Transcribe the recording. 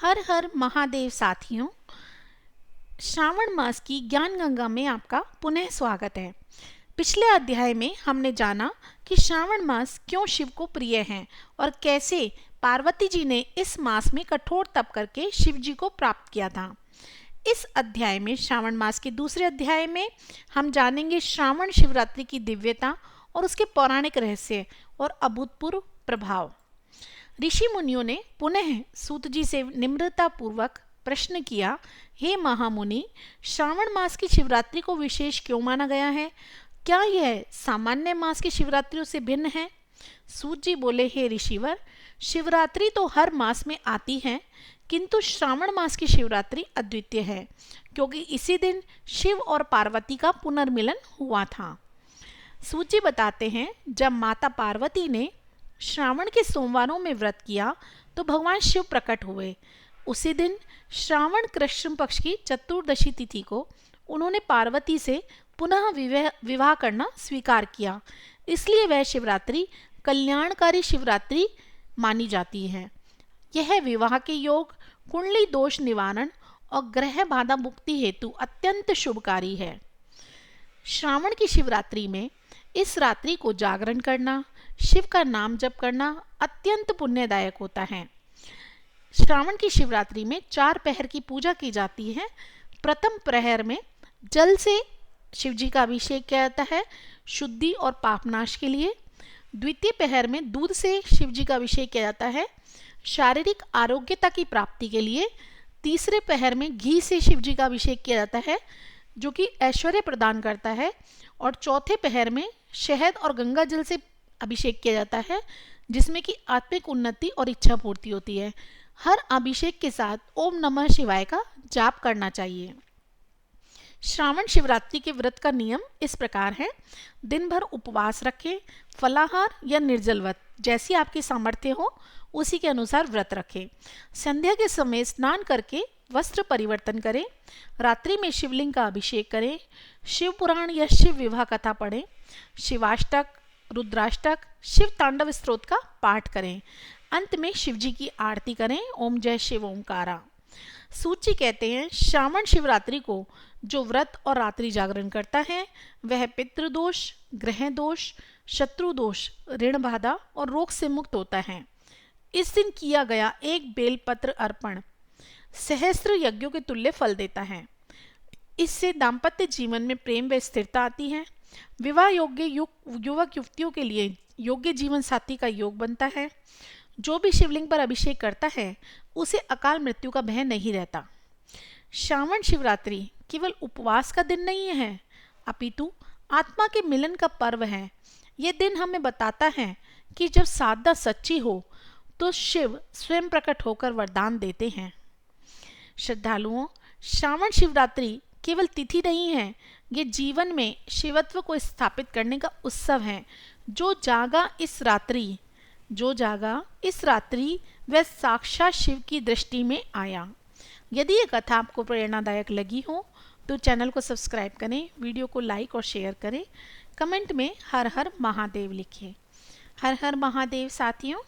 हर हर महादेव साथियों, श्रावण मास की ज्ञान गंगा में आपका पुनः स्वागत है। पिछले अध्याय में हमने जाना कि श्रावण मास क्यों शिव को प्रिय है और कैसे पार्वती जी ने इस मास में कठोर तप करके शिव जी को प्राप्त किया था। इस अध्याय में, श्रावण मास के दूसरे अध्याय में, हम जानेंगे श्रावण शिवरात्रि की दिव्यता और उसके पौराणिक रहस्य और अभूतपूर्व प्रभाव। ऋषि मुनियों ने पुनः सूत जी से निम्रता पूर्वक प्रश्न किया, हे महामुनि, श्रावण मास की शिवरात्रि को विशेष क्यों माना गया है? क्या यह सामान्य मास की शिवरात्रियों से भिन्न है? सूत जी बोले, हे ऋषिवर, शिवरात्रि तो हर मास में आती है, किंतु श्रावण मास की शिवरात्रि अद्वितीय है, क्योंकि इसी दिन शिव और पार्वती का पुनर्मिलन हुआ था। सूत जी बताते हैं, जब माता पार्वती ने श्रावण के सोमवारों में व्रत किया तो भगवान शिव प्रकट हुए। उसी दिन श्रावण कृष्ण पक्ष की चतुर्दशी तिथि को उन्होंने पार्वती से पुनः विवाह करना स्वीकार किया, इसलिए वह शिवरात्रि कल्याणकारी शिवरात्रि मानी जाती है। यह विवाह के योग, कुंडली दोष निवारण और ग्रह बाधा मुक्ति हेतु अत्यंत शुभकारी है। श्रावण की शिवरात्रि में इस रात्रि को जागरण करना, शिव का नाम जप करना अत्यंत पुण्यदायक होता है। श्रावण की शिवरात्रि में 4 पहर की पूजा की जाती है। प्रथम प्रहर में जल से शिव जी का अभिषेक किया जाता है, शुद्धि और पापनाश के लिए। द्वितीय पहर में दूध से शिव जी का अभिषेक किया जाता है, शारीरिक आरोग्यता की प्राप्ति के लिए। तीसरे पहर में घी से शिव जी का अभिषेक किया जाता है, जो कि ऐश्वर्य प्रदान करता है। और चौथे पहर में शहद और गंगा जल से अभिषेक किया जाता है, जिसमें कि आत्मिक उन्नति और इच्छा पूर्ति होती है। हर अभिषेक के साथ ओम नमः शिवाय का जाप करना चाहिए। श्रावण शिवरात्रि के व्रत का नियम इस प्रकार है। दिन भर उपवास रखें, फलाहार या निर्जल व्रत, जैसी आपकी सामर्थ्य हो उसी के अनुसार व्रत रखें। संध्या के समय स्नान करके वस्त्र परिवर्तन करें। रात्रि में शिवलिंग का अभिषेक करें। शिव पुराण या शिव विवाह कथा पढ़ें। शिवाष्टक, रुद्राष्टक, शिव तांडव स्तोत्र का पाठ करें। अंत में शिव जी की आरती करें। ओम जय शिव ओंकारा। सूत जी कहते हैं, श्रावण शिवरात्रि को जो व्रत और रात्रि जागरण करता है वह पितृदोष, ग्रह दोष, शत्रु दोष, ऋण बाधा और रोग से मुक्त होता है। इस दिन किया गया एक बेलपत्र अर्पण सहस्त्र यज्ञों के तुल्य फल देता है। इससे दाम्पत्य जीवन में प्रेम व स्थिरता आती है। विवाह योग्य युवक युवतियों के लिए योग्य जीवन साथी का योग बनता है। जो भी शिवलिंग पर अभिषेक करता है उसे अकाल मृत्यु का भय नहीं रहता। श्रावण शिवरात्रि केवल उपवास का दिन नहीं है, अपितु आत्मा के मिलन का पर्व है। यह दिन हमें बताता है कि जब साधना सच्ची हो तो शिव स्वयं प्रकट होकर वरदान देते हैं। श्रद्धालुओं, श्रावण शिवरात्रि केवल तिथि नहीं है, ये जीवन में शिवत्व को स्थापित करने का उत्सव है। जो जागा इस रात्रि वह साक्षात शिव की दृष्टि में आया। यदि ये कथा आपको प्रेरणादायक लगी हो तो चैनल को सब्सक्राइब करें, वीडियो को लाइक और शेयर करें, कमेंट में हर हर महादेव लिखें। हर हर महादेव साथियों।